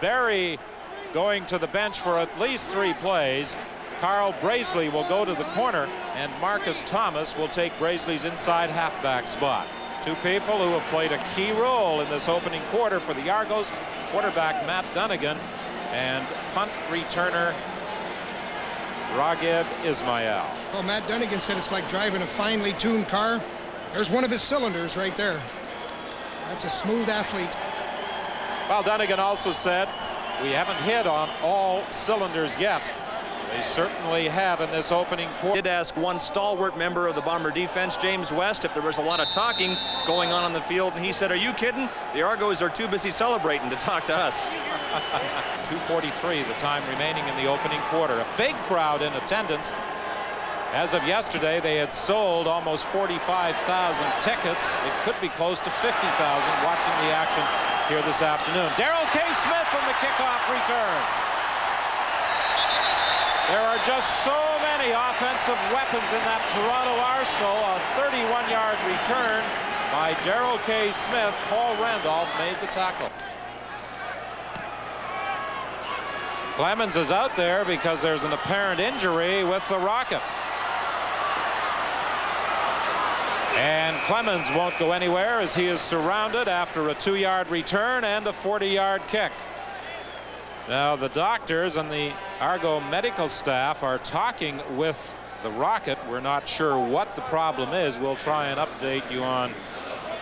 Barry going to the bench for at least 3 plays. Carl Brazeley will go to the corner, and Marcus Thomas will take Brazeley's inside halfback spot. 2 people who have played a key role in this opening quarter for the Argos: quarterback Matt Dunigan and punt returner Raghib Ismail. Well, Matt Dunigan said it's like driving a finely tuned car. There's one of his cylinders right there. That's a smooth athlete. Well, Dunigan also said, we haven't hit on all cylinders yet. They certainly have in this opening quarter. Did ask one stalwart member of the Bomber defense, James West, if there was a lot of talking going on the field, and he said, are you kidding? The Argos are too busy celebrating to talk to us. 2:43 the time remaining in the opening quarter. A big crowd in attendance. As of yesterday, they had sold almost 45,000 tickets. It could be close to 50,000 watching the action here this afternoon. Darrell K. Smith on the kickoff return. There are just so many offensive weapons in that Toronto arsenal. A 31-yard return by Darrell K. Smith. Paul Randolph made the tackle. Clemons is out there because there's an apparent injury with the Rocket. And Clemons won't go anywhere as he is surrounded after a 2-yard return and a 40-yard kick. Now the doctors and the Argo medical staff are talking with the Rocket. We're not sure what the problem is. We'll try and update you on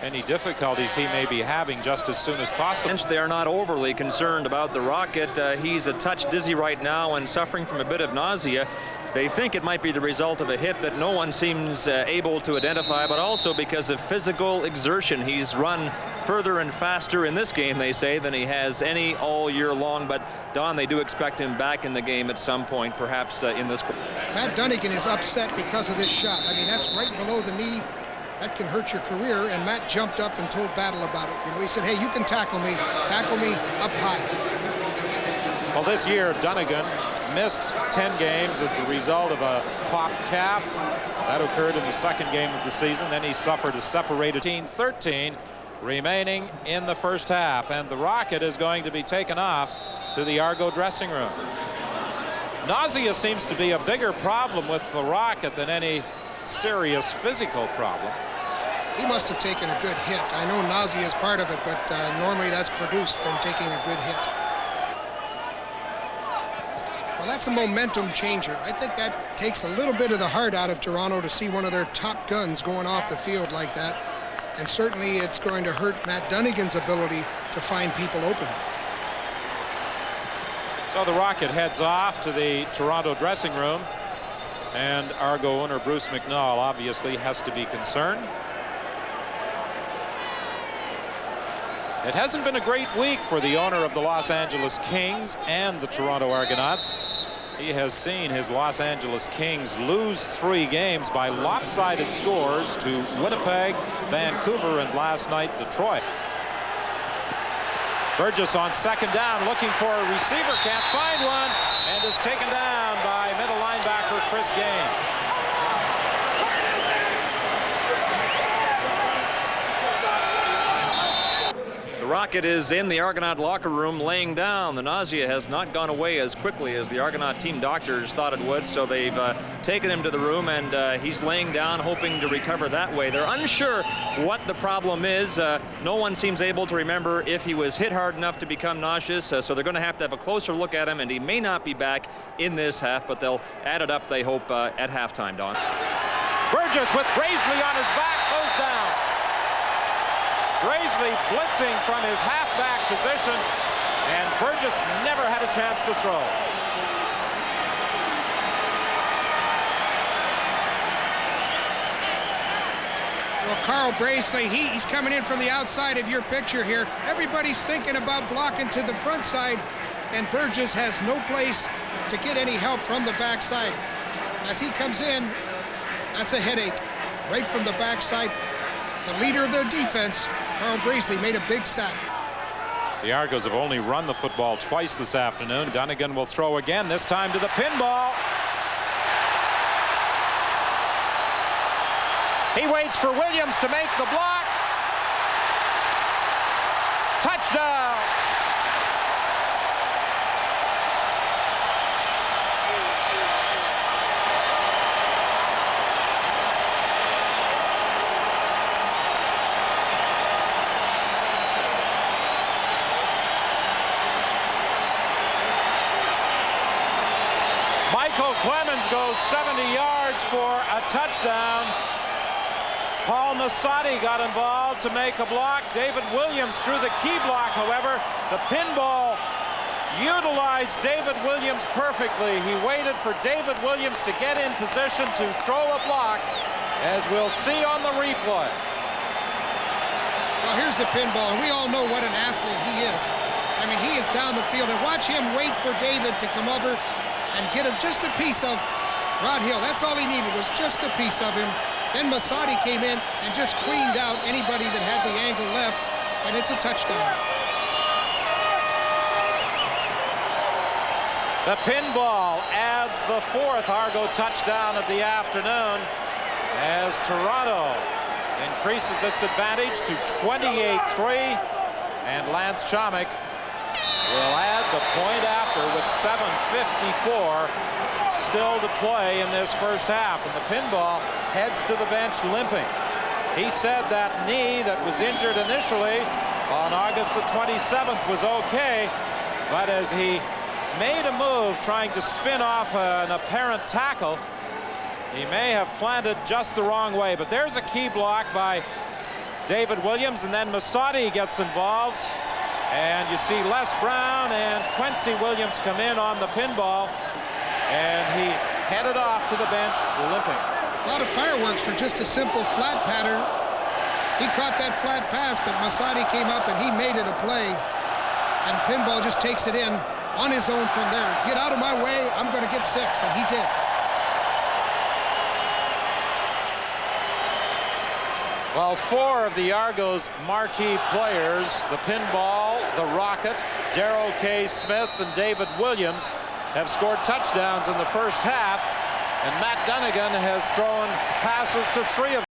any difficulties he may be having just as soon as possible. They are not overly concerned about the Rocket. He's a touch dizzy right now and suffering from a bit of nausea. They think it might be the result of a hit that no one seems able to identify, but also because of physical exertion. He's run further and faster in this game, they say, than he has any all year long. But, Don, they do expect him back in the game at some point, perhaps in this quarter. Matt Dunigan is upset because of this shot. I mean, that's right below the knee. That can hurt your career, and Matt jumped up and told Battle about it. You know, he said, hey, you can tackle me up high. Well, this year, Dunigan missed 10 games as the result of a popped calf. That occurred in the second game of the season. Then he suffered a separated 13 remaining in the first half. And the Rocket is going to be taken off to the Argo dressing room. Nausea seems to be a bigger problem with the Rocket than any serious physical problem. He must have taken a good hit. I know nausea is part of it, but normally that's produced from taking a good hit. Well, that's a momentum changer. I think that takes a little bit of the heart out of Toronto to see one of their top guns going off the field like that. And certainly it's going to hurt Matt Dunigan's ability to find people open. So the Rocket heads off to the Toronto dressing room. And Argo owner Bruce McNall obviously has to be concerned. It hasn't been a great week for the owner of the Los Angeles Kings and the Toronto Argonauts. He has seen his Los Angeles Kings lose 3 games by lopsided scores to Winnipeg, Vancouver, and last night Detroit. Burgess on second down looking for a receiver, can't find one, and is taken down by middle linebacker Chris Gaines. Rocket is in the Argonaut locker room laying down. The nausea has not gone away as quickly as the Argonaut team doctors thought it would, so they've taken him to the room, and he's laying down hoping to recover that way. They're unsure what the problem is. No one seems able to remember if he was hit hard enough to become nauseous, so they're going to have a closer look at him, and he may not be back in this half, but they'll add it up, they hope, at halftime, Don. Burgess with Brazeley on his back goes down. Brazeley blitzing from his halfback position, and Burgess never had a chance to throw. Well, Carl Brazeley, he's coming in from the outside of your picture here. Everybody's thinking about blocking to the front side, and Burgess has no place to get any help from the backside. As he comes in, that's a headache right from the backside. The leader of their defense, Carl Brazeley, made a big sack. The Argos have only run the football twice this afternoon. Dunigan will throw again, this time to the pinball. He waits for Williams to make the block. Touchdown! Clemons goes 70 yards for a touchdown. Paul Masadi got involved to make a block. David Williams threw the key block, however. The Pinball utilized David Williams perfectly. He waited for David Williams to get in position to throw a block, as we'll see on the replay. Well, here's the Pinball, and we all know what an athlete he is. I mean, he is down the field, and watch him wait for David to come over and get him just a piece of Rod Hill. That's all he needed, was just a piece of him. Then Masadi came in and just cleaned out anybody that had the angle left, and it's a touchdown. The Pinball adds the 4th Argo touchdown of the afternoon as Toronto increases its advantage to 28-3, and Lance Chomick will add the point after with 7:54 still to play in this first half, and the Pinball heads to the bench limping. He said that knee that was injured initially on August the 27th was okay, but as he made a move trying to spin off an apparent tackle, he may have planted just the wrong way. But there's a key block by David Williams, and then Masadi gets involved, and you see Les Brown and Quincy Williams come in on the Pinball, and he headed off to the bench limping. A lot of fireworks for just a simple flat pattern. He caught that flat pass, but Masadi came up and he made it a play, and Pinball just takes it in on his own from there. Get out of my way, I'm going to get 6, and he did. Well, 4 of the Argos' marquee players, the Pinball, the Rocket, Darrell K. Smith, and David Williams, have scored touchdowns in the first half, and Matt Dunigan has thrown passes to 3 of them.